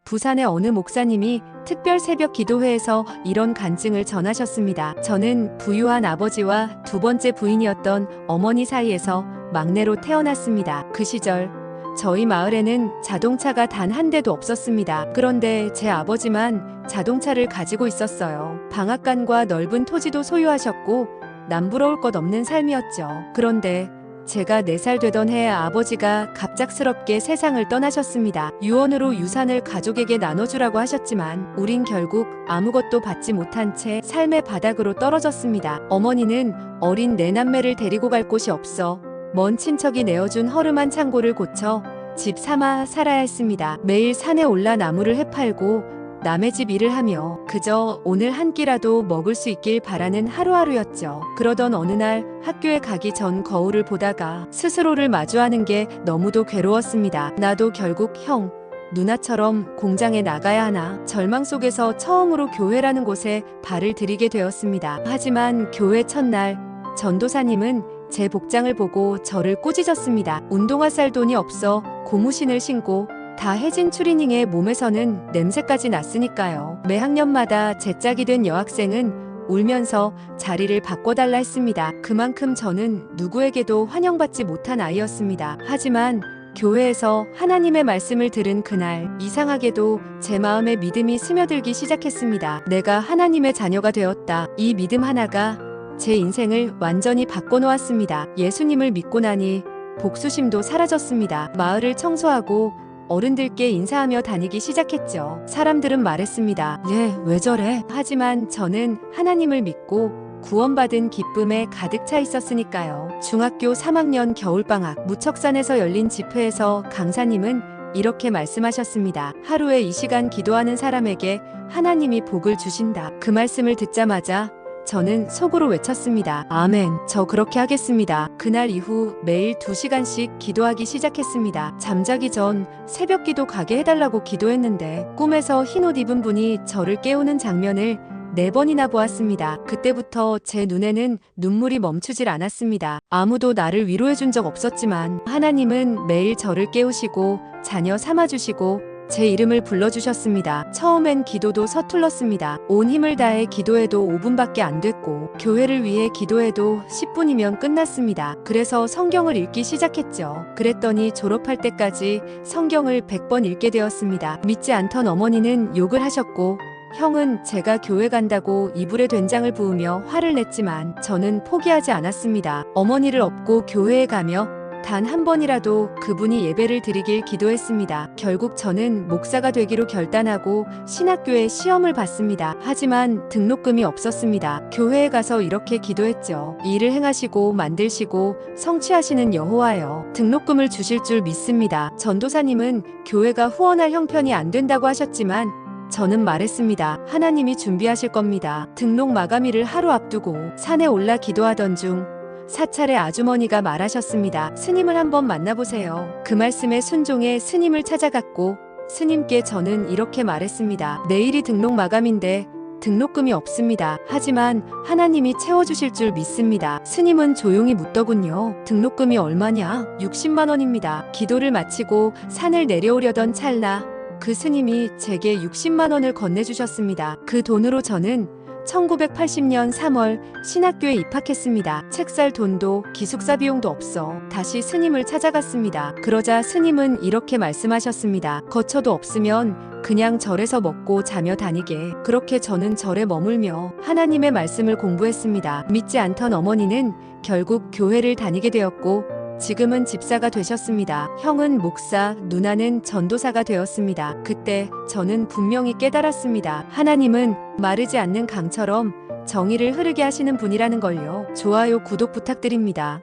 부산의 어느 목사님이 특별 새벽 기도회에서 이런 간증을 전하셨습니다. 저는 부유한 아버지와 두 번째 부인이었던 어머니 사이에서 막내로 태어났습니다. 그 시절 저희 마을에는 자동차가 단 한 대도 없었습니다. 그런데 제 아버지만 자동차를 가지고 있었어요. 방앗간과 넓은 토지도 소유하셨고 남부러울 것 없는 삶이었죠. 그런데 제가 4살 되던 해에 아버지가 갑작스럽게 세상을 떠나셨습니다. 유언으로 유산을 가족에게 나눠주라고 하셨지만 우린 결국 아무것도 받지 못한 채 삶의 바닥으로 떨어졌습니다. 어머니는 어린 4남매를 데리고 갈 곳이 없어 먼 친척이 내어준 허름한 창고를 고쳐 집 삼아 살아야 했습니다. 매일 산에 올라 나무를 해팔고 남의 집 일을 하며 그저 오늘 한 끼라도 먹을 수 있길 바라는 하루하루였죠. 그러던 어느 날 학교에 가기 전 거울을 보다가 스스로를 마주하는 게 너무도 괴로웠습니다. 나도 결국 형, 누나처럼 공장에 나가야 하나. 절망 속에서 처음으로 교회라는 곳에 발을 들이게 되었습니다. 하지만 교회 첫날 전도사님은 제 복장을 보고 저를 꾸짖었습니다. 운동화 살 돈이 없어 고무신을 신고 다 해진 추리닝에 몸에서는 냄새까지 났으니까요. 매 학년마다 제 짝이 된 여학생은 울면서 자리를 바꿔달라 했습니다. 그만큼 저는 누구에게도 환영받지 못한 아이였습니다. 하지만 교회에서 하나님의 말씀을 들은 그날 이상하게도 제 마음에 믿음이 스며들기 시작했습니다. 내가 하나님의 자녀가 되었다. 이 믿음 하나가 제 인생을 완전히 바꿔놓았습니다. 예수님을 믿고 나니 복수심도 사라졌습니다. 마을을 청소하고 어른들께 인사하며 다니기 시작했죠. 사람들은 말했습니다. 얘 왜 저래? 하지만 저는 하나님을 믿고 구원받은 기쁨에 가득 차 있었으니까요. 중학교 3학년 겨울방학 무척산에서 열린 집회에서 강사님은 이렇게 말씀하셨습니다. 하루에 이 시간 기도하는 사람에게 하나님이 복을 주신다. 그 말씀을 듣자마자 저는 속으로 외쳤습니다. 아멘. 저 그렇게 하겠습니다. 그날 이후 매일 2시간씩 기도하기 시작했습니다. 잠자기 전 새벽 기도 가게 해달라고 기도했는데 꿈에서 흰옷 입은 분이 저를 깨우는 장면을 4번이나 보았습니다. 그때부터 제 눈에는 눈물이 멈추질 않았습니다. 아무도 나를 위로해준 적 없었지만 하나님은 매일 저를 깨우시고 자녀 삼아주시고 제 이름을 불러주셨습니다. 처음엔 기도도 서툴렀습니다. 온 힘을 다해 기도해도 5분밖에 안 됐고 교회를 위해 기도해도 10분이면 끝났습니다. 그래서 성경을 읽기 시작했죠. 그랬더니 졸업할 때까지 성경을 100번 읽게 되었습니다. 믿지 않던 어머니는 욕을 하셨고 형은 제가 교회 간다고 이불에 된장을 부으며 화를 냈지만 저는 포기하지 않았습니다. 어머니를 업고 교회에 가며 단 한 번이라도 그분이 예배를 드리길 기도했습니다. 결국 저는 목사가 되기로 결단하고 신학교에 시험을 봤습니다. 하지만 등록금이 없었습니다. 교회에 가서 이렇게 기도했죠. 일을 행하시고 만드시고 성취하시는 여호와여, 등록금을 주실 줄 믿습니다. 전도사님은 교회가 후원할 형편이 안 된다고 하셨지만 저는 말했습니다. 하나님이 준비하실 겁니다. 등록 마감일을 하루 앞두고 산에 올라 기도하던 중 사찰의 아주머니가 말하셨습니다. 스님을 한번 만나보세요. 그 말씀에 순종해 스님을 찾아갔고 스님께 저는 이렇게 말했습니다. 내일이 등록 마감인데 등록금이 없습니다. 하지만 하나님이 채워주실 줄 믿습니다. 스님은 조용히 묻더군요. 등록금이 얼마냐? 60만 원입니다. 기도를 마치고 산을 내려오려던 찰나 그 스님이 제게 60만 원을 건네주셨습니다. 그 돈으로 저는 1980년 3월 신학교에 입학했습니다. 책 살 돈도 기숙사 비용도 없어 다시 스님을 찾아갔습니다. 그러자 스님은 이렇게 말씀하셨습니다. 거처도 없으면 그냥 절에서 먹고 자며 다니게. 그렇게 저는 절에 머물며 하나님의 말씀을 공부했습니다. 믿지 않던 어머니는 결국 교회를 다니게 되었고 지금은 집사가 되셨습니다. 형은 목사, 누나는 전도사가 되었습니다. 그때 저는 분명히 깨달았습니다. 하나님은 마르지 않는 강처럼 정의를 흐르게 하시는 분이라는 걸요. 좋아요, 구독 부탁드립니다.